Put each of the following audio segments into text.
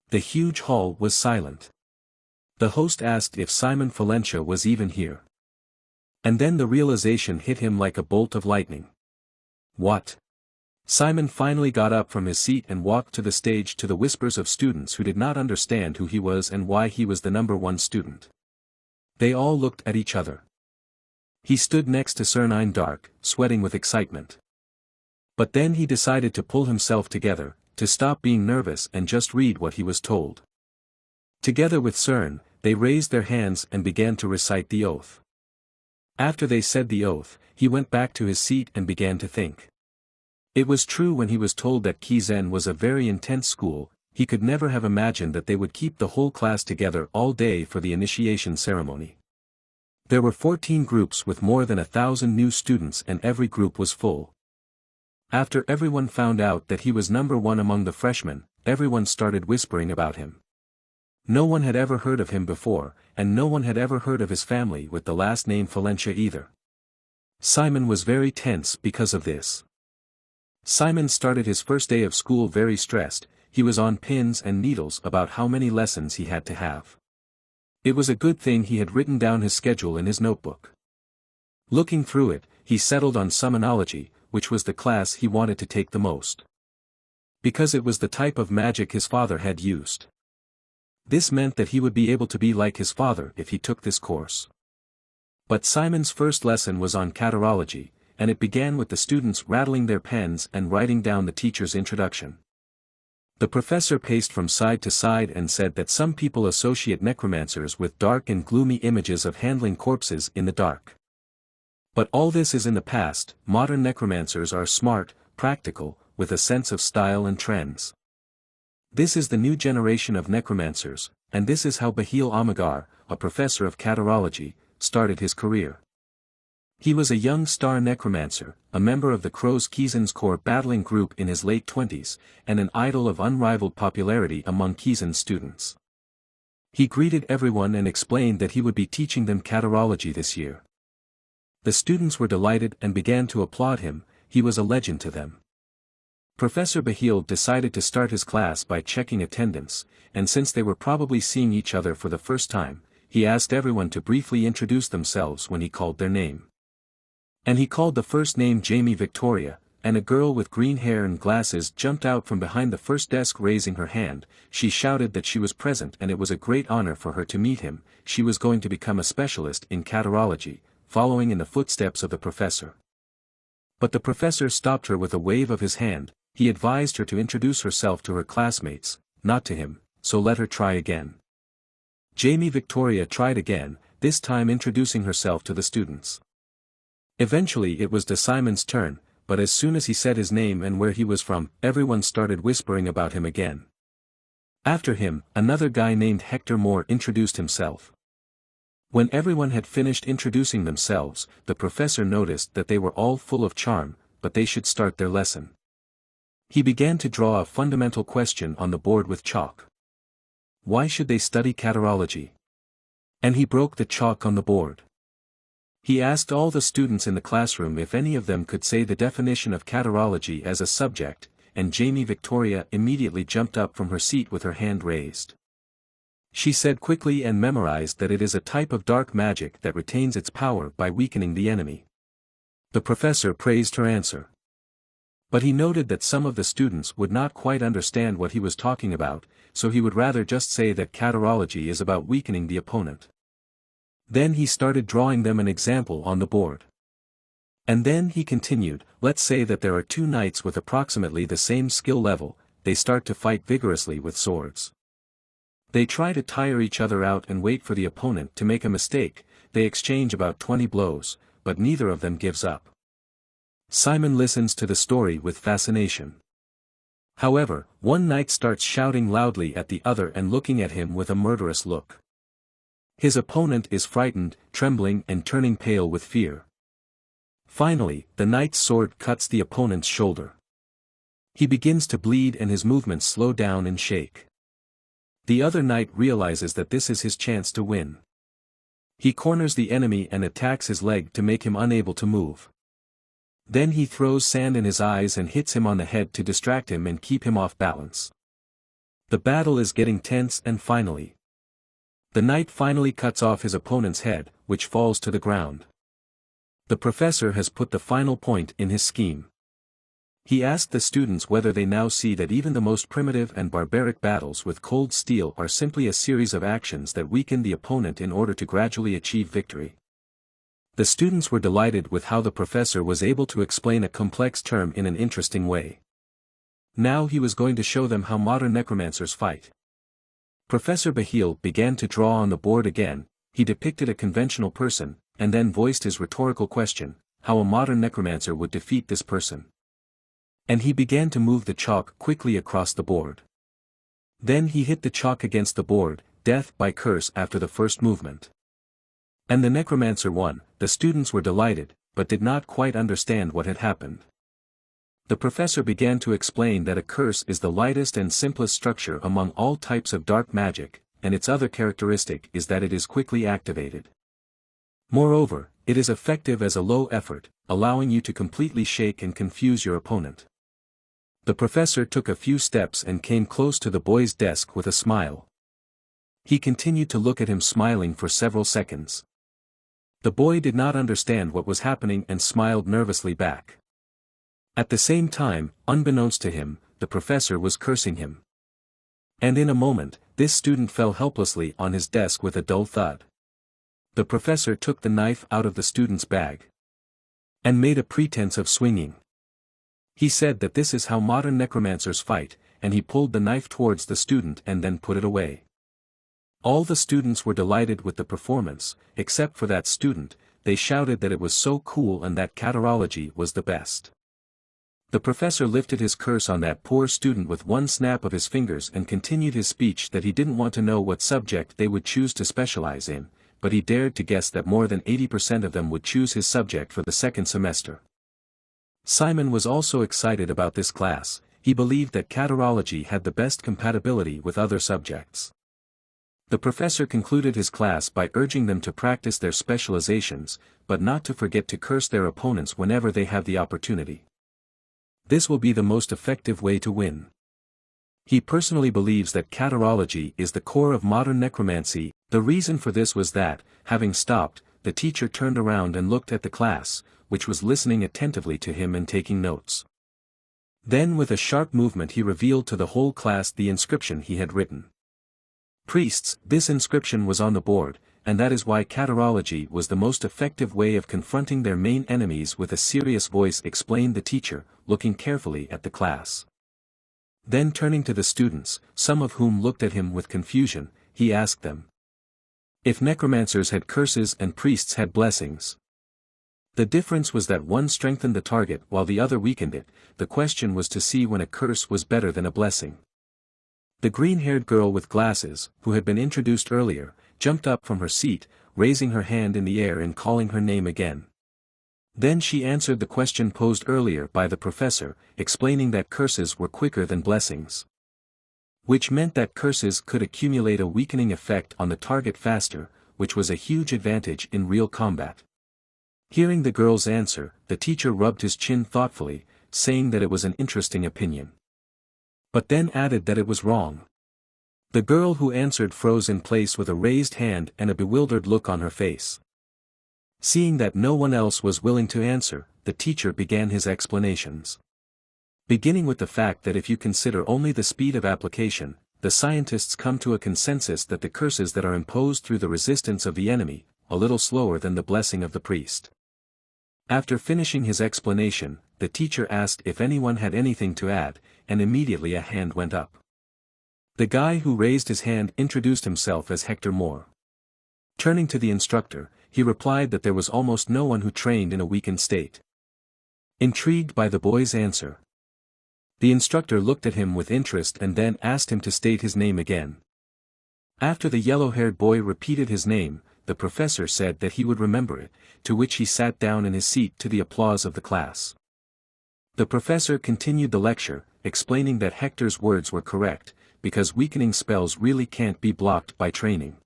The huge hall was silent. The host asked if Simon Valencia was even here. And then the realization hit him like a bolt of lightning. What? Simon finally got up from his seat and walked to the stage to the whispers of students who did not understand who he was and why he was the #1 student. They all looked at each other. He stood next to Sir Dark, sweating with excitement. But then he decided to pull himself together, to stop being nervous and just read what he was told. Together with Cern, they raised their hands and began to recite the oath. After they said the oath, he went back to his seat and began to think. It was true when he was told that Kizen was a very intense school, he could never have imagined that they would keep the whole class together all day for the initiation ceremony. There were 14 groups with more than 1,000 new students and every group was full. After everyone found out that he was #1 among the freshmen, everyone started whispering about him. No one had ever heard of him before, and no one had ever heard of his family with the last name Valencia either. Simon was very tense because of this. Simon started his first day of school very stressed, he was on pins and needles about how many lessons he had to have. It was a good thing he had written down his schedule in his notebook. Looking through it, he settled on summonology, which was the class he wanted to take the most. Because it was the type of magic his father had used. This meant that he would be able to be like his father if he took this course. But Simon's first lesson was on catarology, and it began with the students rattling their pens and writing down the teacher's introduction. The professor paced from side to side and said that some people associate necromancers with dark and gloomy images of handling corpses in the dark. But all this is in the past, modern necromancers are smart, practical, with a sense of style and trends. This is the new generation of necromancers, and this is how Bahil Amagar, a professor of catarology, started his career. He was a young star necromancer, a member of the Crow's Kizen's core battling group in his late 20s, and an idol of unrivaled popularity among Kizen students. He greeted everyone and explained that he would be teaching them catarology this year. The students were delighted and began to applaud him, he was a legend to them. Professor Bahil decided to start his class by checking attendance, and since they were probably seeing each other for the first time, he asked everyone to briefly introduce themselves when he called their name. And he called the first name Jamie Victoria, and a girl with green hair and glasses jumped out from behind the first desk raising her hand. She shouted that she was present and it was a great honor for her to meet him, she was going to become a specialist in catarology, following in the footsteps of the professor. But the professor stopped her with a wave of his hand, he advised her to introduce herself to her classmates, not to him, so let her try again. Jamie Victoria tried again, this time introducing herself to the students. Eventually it was to Simon's turn, but as soon as he said his name and where he was from, everyone started whispering about him again. After him, another guy named Hector Moore introduced himself. When everyone had finished introducing themselves, the professor noticed that they were all full of charm, but they should start their lesson. He began to draw a fundamental question on the board with chalk. Why should they study catarology? And he broke the chalk on the board. He asked all the students in the classroom if any of them could say the definition of catarology as a subject, and Jamie Victoria immediately jumped up from her seat with her hand raised. She said quickly and memorized that it is a type of dark magic that retains its power by weakening the enemy. The professor praised her answer. But he noted that some of the students would not quite understand what he was talking about, so he would rather just say that catarology is about weakening the opponent. Then he started drawing them an example on the board. And then he continued, let's say that there are two knights with approximately the same skill level, they start to fight vigorously with swords. They try to tire each other out and wait for the opponent to make a mistake, they exchange about 20 blows, but neither of them gives up. Simon listens to the story with fascination. However, one knight starts shouting loudly at the other and looking at him with a murderous look. His opponent is frightened, trembling and turning pale with fear. Finally, the knight's sword cuts the opponent's shoulder. He begins to bleed and his movements slow down and shake. The other knight realizes that this is his chance to win. He corners the enemy and attacks his leg to make him unable to move. Then he throws sand in his eyes and hits him on the head to distract him and keep him off balance. The battle is getting tense and finally. The knight finally cuts off his opponent's head, which falls to the ground. The professor has put the final point in his scheme. He asked the students whether they now see that even the most primitive and barbaric battles with cold steel are simply a series of actions that weaken the opponent in order to gradually achieve victory. The students were delighted with how the professor was able to explain a complex term in an interesting way. Now he was going to show them how modern necromancers fight. Professor Bahil began to draw on the board again. He depicted a conventional person, and then voiced his rhetorical question, how a modern necromancer would defeat this person. And he began to move the chalk quickly across the board. Then he hit the chalk against the board, death by curse after the first movement. And the necromancer won. The students were delighted, but did not quite understand what had happened. The professor began to explain that a curse is the lightest and simplest structure among all types of dark magic, and its other characteristic is that it is quickly activated. Moreover, it is effective as a low effort, allowing you to completely shake and confuse your opponent. The professor took a few steps and came close to the boy's desk with a smile. He continued to look at him smiling for several seconds. The boy did not understand what was happening and smiled nervously back. At the same time, unbeknownst to him, the professor was cursing him. And in a moment, this student fell helplessly on his desk with a dull thud. The professor took the knife out of the student's bag and made a pretense of swinging. He said that this is how modern necromancers fight, and he pulled the knife towards the student and then put it away. All the students were delighted with the performance, except for that student. They shouted that it was so cool and that catarology was the best. The professor lifted his curse on that poor student with one snap of his fingers and continued his speech that he didn't want to know what subject they would choose to specialize in, but he dared to guess that more than 80% of them would choose his subject for the second semester. Simon was also excited about this class. He believed that catarology had the best compatibility with other subjects. The professor concluded his class by urging them to practice their specializations, but not to forget to curse their opponents whenever they have the opportunity. This will be the most effective way to win. He personally believes that catarology is the core of modern necromancy. The reason for this was that, having stopped, the teacher turned around and looked at the class, which was listening attentively to him and taking notes. Then with a sharp movement he revealed to the whole class the inscription he had written. Priests, this inscription was on the board, and that is why catarology was the most effective way of confronting their main enemies. With a serious voice explained the teacher, looking carefully at the class. Then turning to the students, some of whom looked at him with confusion, he asked them if necromancers had curses and priests had blessings. The difference was that one strengthened the target while the other weakened it. The question was to see when a curse was better than a blessing. The green-haired girl with glasses, who had been introduced earlier, jumped up from her seat, raising her hand in the air and calling her name again. Then she answered the question posed earlier by the professor, explaining that curses were quicker than blessings. Which meant that curses could accumulate a weakening effect on the target faster, which was a huge advantage in real combat. Hearing the girl's answer, the teacher rubbed his chin thoughtfully, saying that it was an interesting opinion. But then added that it was wrong. The girl who answered froze in place with a raised hand and a bewildered look on her face. Seeing that no one else was willing to answer, the teacher began his explanations. Beginning with the fact that if you consider only the speed of application, the scientists come to a consensus that the curses that are imposed through the resistance of the enemy, a little slower than the blessing of the priest. After finishing his explanation, the teacher asked if anyone had anything to add, and immediately a hand went up. The guy who raised his hand introduced himself as Hector Moore. Turning to the instructor, he replied that there was almost no one who trained in a weakened state. Intrigued by the boy's answer, the instructor looked at him with interest and then asked him to state his name again. After the yellow-haired boy repeated his name, the professor said that he would remember it, to which he sat down in his seat to the applause of the class. The professor continued the lecture, explaining that Hector's words were correct, because weakening spells really can't be blocked by training.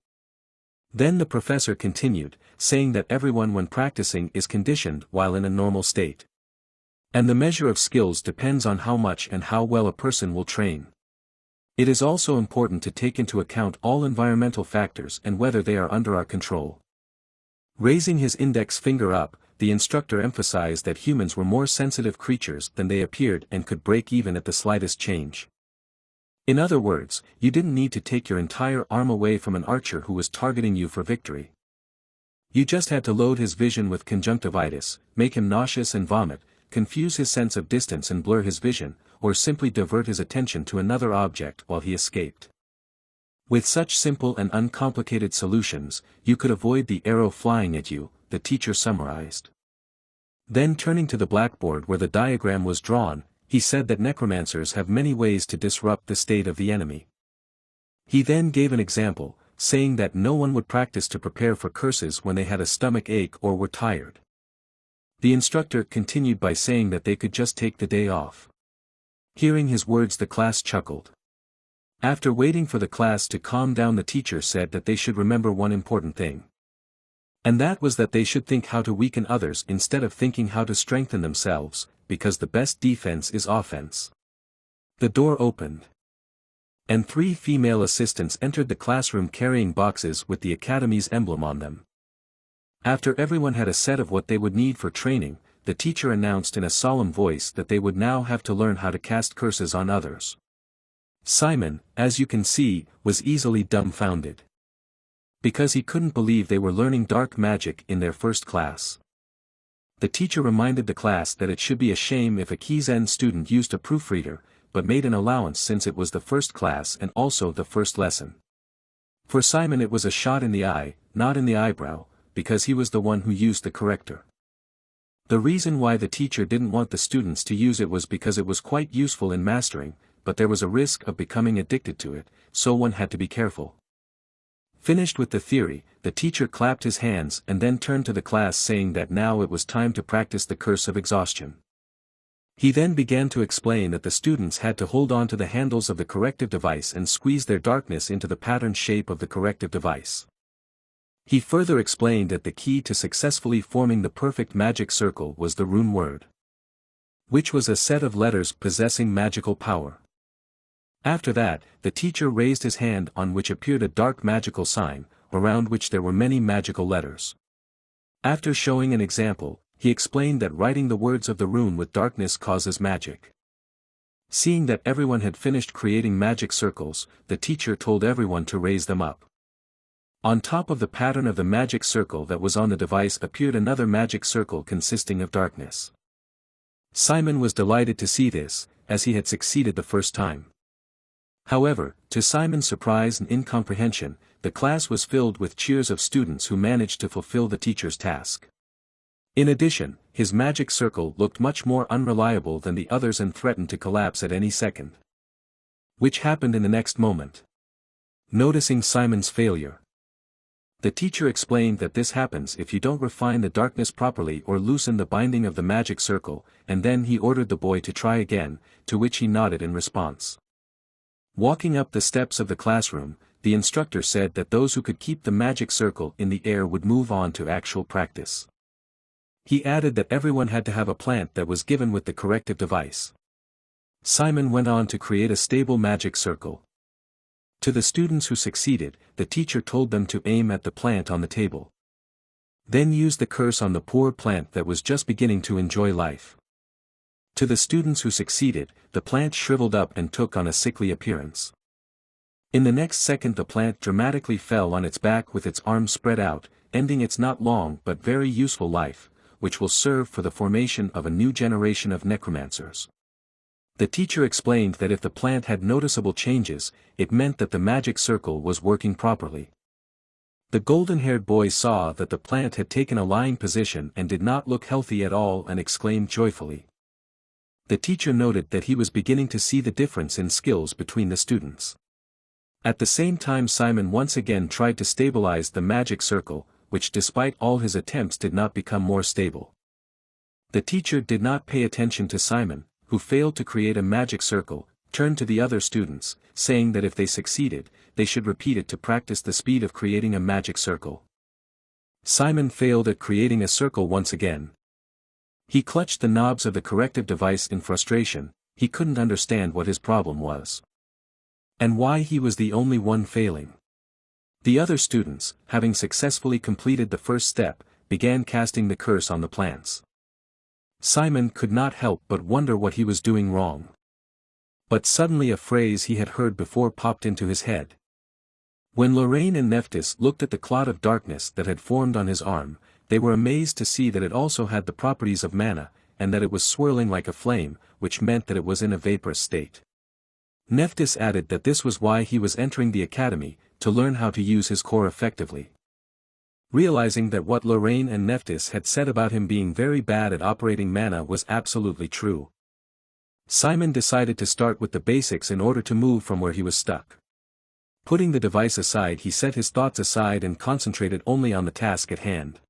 Then the professor continued, saying that everyone when practicing is conditioned while in a normal state. And the measure of skills depends on how much and how well a person will train. It is also important to take into account all environmental factors and whether they are under our control. Raising his index finger up, the instructor emphasized that humans were more sensitive creatures than they appeared and could break even at the slightest change. In other words, you didn't need to take your entire arm away from an archer who was targeting you for victory. You just had to load his vision with conjunctivitis, make him nauseous and vomit, confuse his sense of distance and blur his vision, or simply divert his attention to another object while he escaped. With such simple and uncomplicated solutions, you could avoid the arrow flying at you, the teacher summarized. Then turning to the blackboard where the diagram was drawn, he said that necromancers have many ways to disrupt the state of the enemy. He then gave an example, saying that no one would practice to prepare for curses when they had a stomach ache or were tired. The instructor continued by saying that they could just take the day off. Hearing his words, the class chuckled. After waiting for the class to calm down, the teacher said that they should remember one important thing. And that was that they should think how to weaken others instead of thinking how to strengthen themselves, because the best defense is offense. The door opened, and 3 female assistants entered the classroom carrying boxes with the academy's emblem on them. After everyone had a set of what they would need for training, the teacher announced in a solemn voice that they would now have to learn how to cast curses on others. Simon, as you can see, was easily dumbfounded. Because he couldn't believe they were learning dark magic in their first class. The teacher reminded the class that it should be a shame if a Kizen student used a proofreader, but made an allowance since it was the first class and also the first lesson. For Simon it was a shot in the eye, not in the eyebrow, because he was the one who used the corrector. The reason why the teacher didn't want the students to use it was because it was quite useful in mastering, but there was a risk of becoming addicted to it, so one had to be careful. Finished with the theory, the teacher clapped his hands and then turned to the class saying that now it was time to practice the curse of exhaustion. He then began to explain that the students had to hold on to the handles of the corrective device and squeeze their darkness into the patterned shape of the corrective device. He further explained that the key to successfully forming the perfect magic circle was the rune word, which was a set of letters possessing magical power. After that, the teacher raised his hand on which appeared a dark magical sign, around which there were many magical letters. After showing an example, he explained that writing the words of the rune with darkness causes magic. Seeing that everyone had finished creating magic circles, the teacher told everyone to raise them up. On top of the pattern of the magic circle that was on the device appeared another magic circle consisting of darkness. Simon was delighted to see this, as he had succeeded the first time. However, to Simon's surprise and incomprehension, the class was filled with cheers of students who managed to fulfill the teacher's task. In addition, his magic circle looked much more unreliable than the others and threatened to collapse at any second. Which happened in the next moment. Noticing Simon's failure, the teacher explained that this happens if you don't refine the darkness properly or loosen the binding of the magic circle, and then he ordered the boy to try again, to which he nodded in response. Walking up the steps of the classroom, the instructor said that those who could keep the magic circle in the air would move on to actual practice. He added that everyone had to have a plant that was given with the corrective device. Simon went on to create a stable magic circle. To the students who succeeded, the teacher told them to aim at the plant on the table. Then use the curse on the poor plant that was just beginning to enjoy life. To the students who succeeded, the plant shriveled up and took on a sickly appearance. In the next second the plant dramatically fell on its back with its arms spread out, ending its not long but very useful life, which will serve for the formation of a new generation of necromancers. The teacher explained that if the plant had noticeable changes, it meant that the magic circle was working properly. The golden-haired boy saw that the plant had taken a lying position and did not look healthy at all and exclaimed joyfully. The teacher noted that he was beginning to see the difference in skills between the students. At the same time Simon once again tried to stabilize the magic circle, which despite all his attempts did not become more stable. The teacher did not pay attention to Simon, who failed to create a magic circle, turned to the other students, saying that if they succeeded, they should repeat it to practice the speed of creating a magic circle. Simon failed at creating a circle once again. He clutched the knobs of the corrective device in frustration, he couldn't understand what his problem was. and why he was the only one failing. The other students, having successfully completed the first step, began casting the curse on the plants. Simon could not help but wonder what he was doing wrong. But suddenly a phrase he had heard before popped into his head. When Lorraine and Nephthys looked at the clot of darkness that had formed on his arm, they were amazed to see that it also had the properties of mana, and that it was swirling like a flame, which meant that it was in a vaporous state. Nephthys added that this was why he was entering the academy, to learn how to use his core effectively. Realizing that what Lorraine and Nephthys had said about him being very bad at operating mana was absolutely true, Simon decided to start with the basics in order to move from where he was stuck. Putting the device aside, he set his thoughts aside and concentrated only on the task at hand.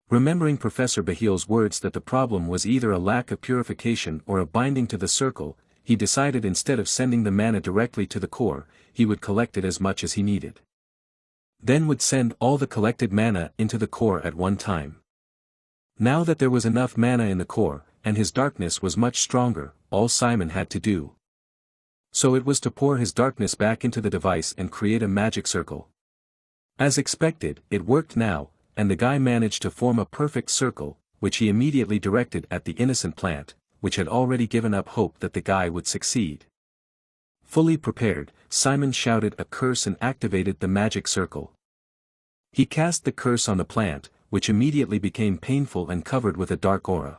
Remembering Professor Bahil's words that the problem was either a lack of purification or a binding to the circle, he decided instead of sending the mana directly to the core, he would collect it as much as he needed. Then would send all the collected mana into the core at one time. Now that there was enough mana in the core, and his darkness was much stronger, all Simon had to do. So it was to pour his darkness back into the device and create a magic circle. As expected, it worked now, and the guy managed to form a perfect circle, which he immediately directed at the innocent plant, which had already given up hope that the guy would succeed. Fully prepared, Simon shouted a curse and activated the magic circle. He cast the curse on the plant, which immediately became painful and covered with a dark aura.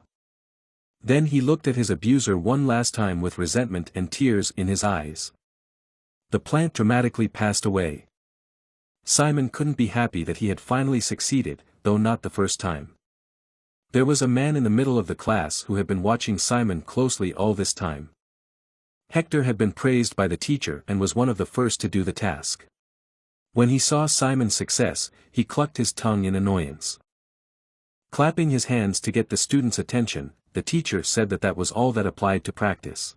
Then he looked at his abuser one last time with resentment and tears in his eyes. The plant dramatically passed away. Simon couldn't be happy that he had finally succeeded, though not the first time. There was a man in the middle of the class who had been watching Simon closely all this time. Hector had been praised by the teacher and was one of the first to do the task. When he saw Simon's success, he clucked his tongue in annoyance. Clapping his hands to get the students' attention, the teacher said that that was all that applied to practice.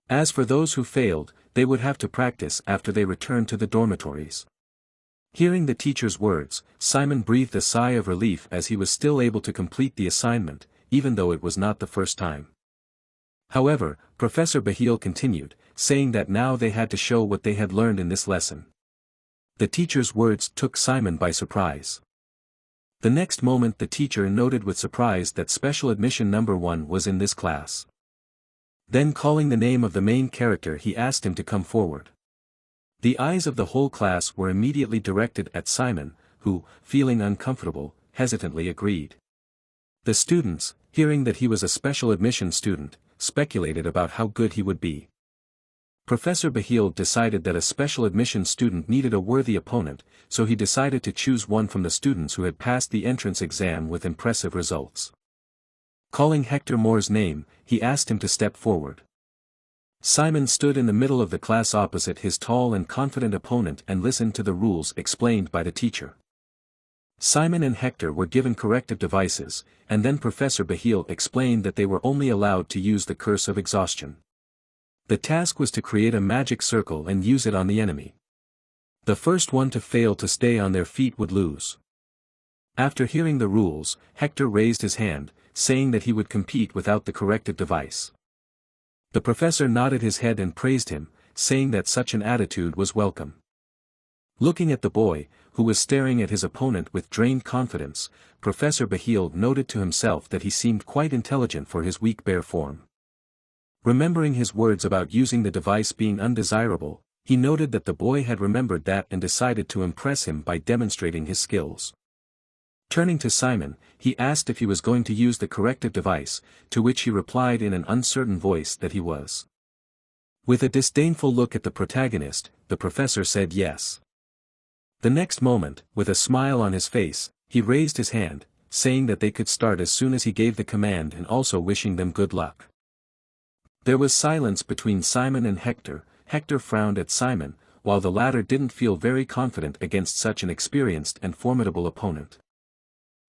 As for those who failed, they would have to practice after they returned to the dormitories. Hearing the teacher's words, Simon breathed a sigh of relief as he was still able to complete the assignment, even though it was not the first time. However, Professor Bahil continued, saying that now they had to show what they had learned in this lesson. The teacher's words took Simon by surprise. The next moment the teacher noted with surprise that special admission number 1 was in this class. Then calling the name of the main character, he asked him to come forward. The eyes of the whole class were immediately directed at Simon, who, feeling uncomfortable, hesitantly agreed. The students, hearing that he was a special admission student, speculated about how good he would be. Professor Bahil decided that a special admission student needed a worthy opponent, so he decided to choose one from the students who had passed the entrance exam with impressive results. Calling Hector Moore's name, he asked him to step forward. Simon stood in the middle of the class opposite his tall and confident opponent and listened to the rules explained by the teacher. Simon and Hector were given corrective devices, and then Professor Bahil explained that they were only allowed to use the curse of exhaustion. The task was to create a magic circle and use it on the enemy. The first one to fail to stay on their feet would lose. After hearing the rules, Hector raised his hand, saying that he would compete without the corrective device. The professor nodded his head and praised him, saying that such an attitude was welcome. Looking at the boy, who was staring at his opponent with drained confidence, Professor Bahil noted to himself that he seemed quite intelligent for his weak bare form. Remembering his words about using the device being undesirable, he noted that the boy had remembered that and decided to impress him by demonstrating his skills. Turning to Simon, he asked if he was going to use the corrective device, to which he replied in an uncertain voice that he was. With a disdainful look at the protagonist, the professor said yes. The next moment, with a smile on his face, he raised his hand, saying that they could start as soon as he gave the command and also wishing them good luck. There was silence between Simon and Hector. Hector frowned at Simon, while the latter didn't feel very confident against such an experienced and formidable opponent.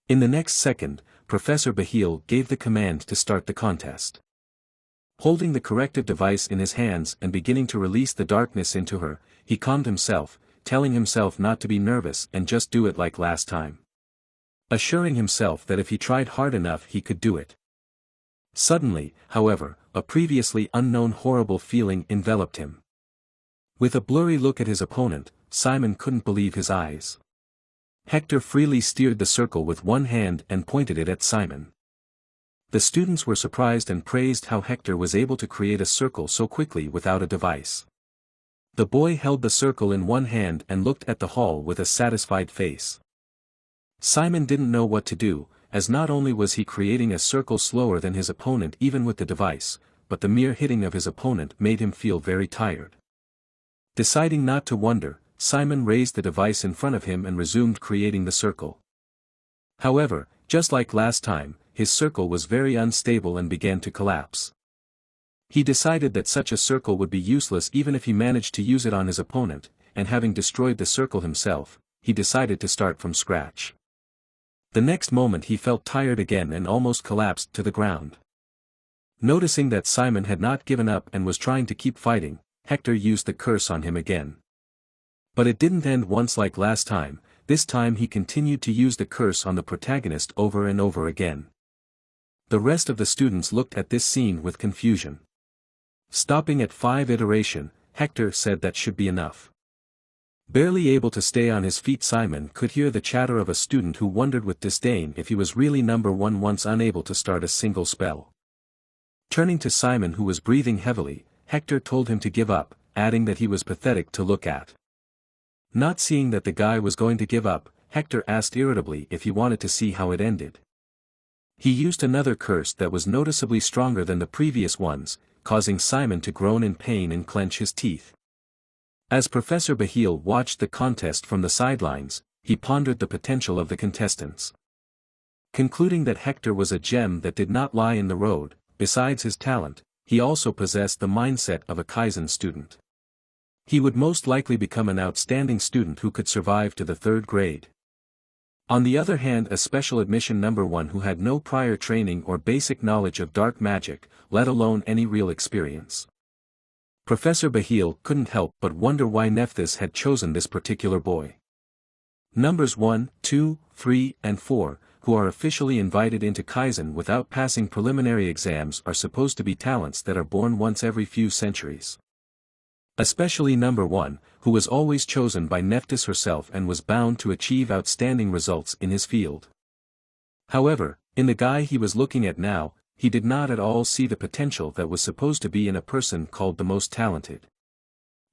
In the next second, Professor Bahil gave the command to start the contest. Holding the corrective device in his hands and beginning to release the darkness into her, he calmed himself, telling himself not to be nervous and just do it like last time. Assuring himself that if he tried hard enough he could do it. Suddenly, however, a previously unknown horrible feeling enveloped him. With a blurry look at his opponent, Simon couldn't believe his eyes. Hector freely steered the circle with one hand and pointed it at Simon. The students were surprised and praised how Hector was able to create a circle so quickly without a device. The boy held the circle in one hand and looked at the hall with a satisfied face. Simon didn't know what to do, as not only was he creating a circle slower than his opponent even with the device, but the mere hitting of his opponent made him feel very tired. Deciding not to wonder, Simon raised the device in front of him and resumed creating the circle. However, just like last time, his circle was very unstable and began to collapse. He decided that such a circle would be useless even if he managed to use it on his opponent, and having destroyed the circle himself, he decided to start from scratch. The next moment he felt tired again and almost collapsed to the ground. Noticing that Simon had not given up and was trying to keep fighting, Hector used the curse on him again. But it didn't end once like last time. This time he continued to use the curse on the protagonist over and over again. The rest of the students looked at this scene with confusion. Stopping at 5 iteration, Hector said that should be enough. Barely able to stay on his feet, Simon could hear the chatter of a student who wondered with disdain if he was really number one once unable to start a single spell. Turning to Simon, who was breathing heavily, Hector told him to give up, adding that he was pathetic to look at. Not seeing that the guy was going to give up, Hector asked irritably if he wanted to see how it ended. He used another curse that was noticeably stronger than the previous ones, causing Simon to groan in pain and clench his teeth. As Professor Bahil watched the contest from the sidelines, he pondered the potential of the contestants. Concluding that Hector was a gem that did not lie in the road, besides his talent, he also possessed the mindset of a Kizen student. He would most likely become an outstanding student who could survive to the 3rd grade. On the other hand, a special admission number 1 who had no prior training or basic knowledge of dark magic, let alone any real experience. Professor Bahil couldn't help but wonder why Nephthys had chosen this particular boy. Numbers 1, 2, 3, and 4, who are officially invited into Kizen without passing preliminary exams, are supposed to be talents that are born once every few centuries. Especially number 1, who was always chosen by Nephthys herself and was bound to achieve outstanding results in his field. However, in the guy he was looking at now, he did not at all see the potential that was supposed to be in a person called the most talented.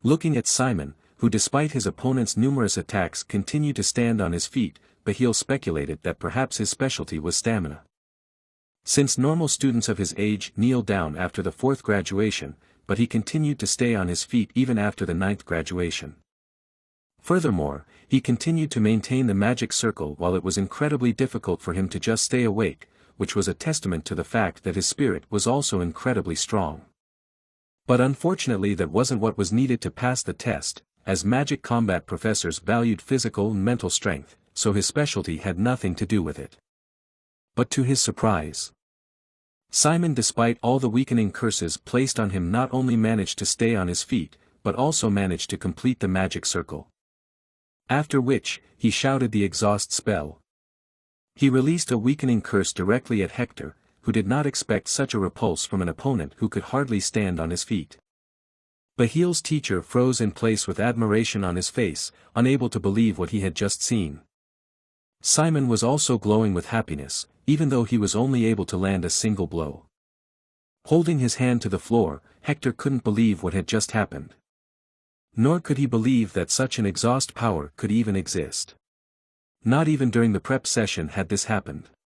Looking at Simon, who despite his opponent's numerous attacks continued to stand on his feet, Bahil speculated that perhaps his specialty was stamina. Since normal students of his age kneel down after the 4th graduation, but he continued to stay on his feet even after the 9th graduation. Furthermore, he continued to maintain the magic circle while it was incredibly difficult for him to just stay awake, which was a testament to the fact that his spirit was also incredibly strong. But unfortunately that wasn't what was needed to pass the test, as magic combat professors valued physical and mental strength, so his specialty had nothing to do with it. But to his surprise, Simon, despite all the weakening curses placed on him, not only managed to stay on his feet, but also managed to complete the magic circle. After which, he shouted the exhaust spell. He released a weakening curse directly at Hector, who did not expect such a repulse from an opponent who could hardly stand on his feet. Bahil's teacher froze in place with admiration on his face, unable to believe what he had just seen. Simon was also glowing with happiness, even though he was only able to land a single blow. Holding his hand to the floor, Hector couldn't believe what had just happened. Nor could he believe that such an exhaust power could even exist. Not even during the prep session had this happened.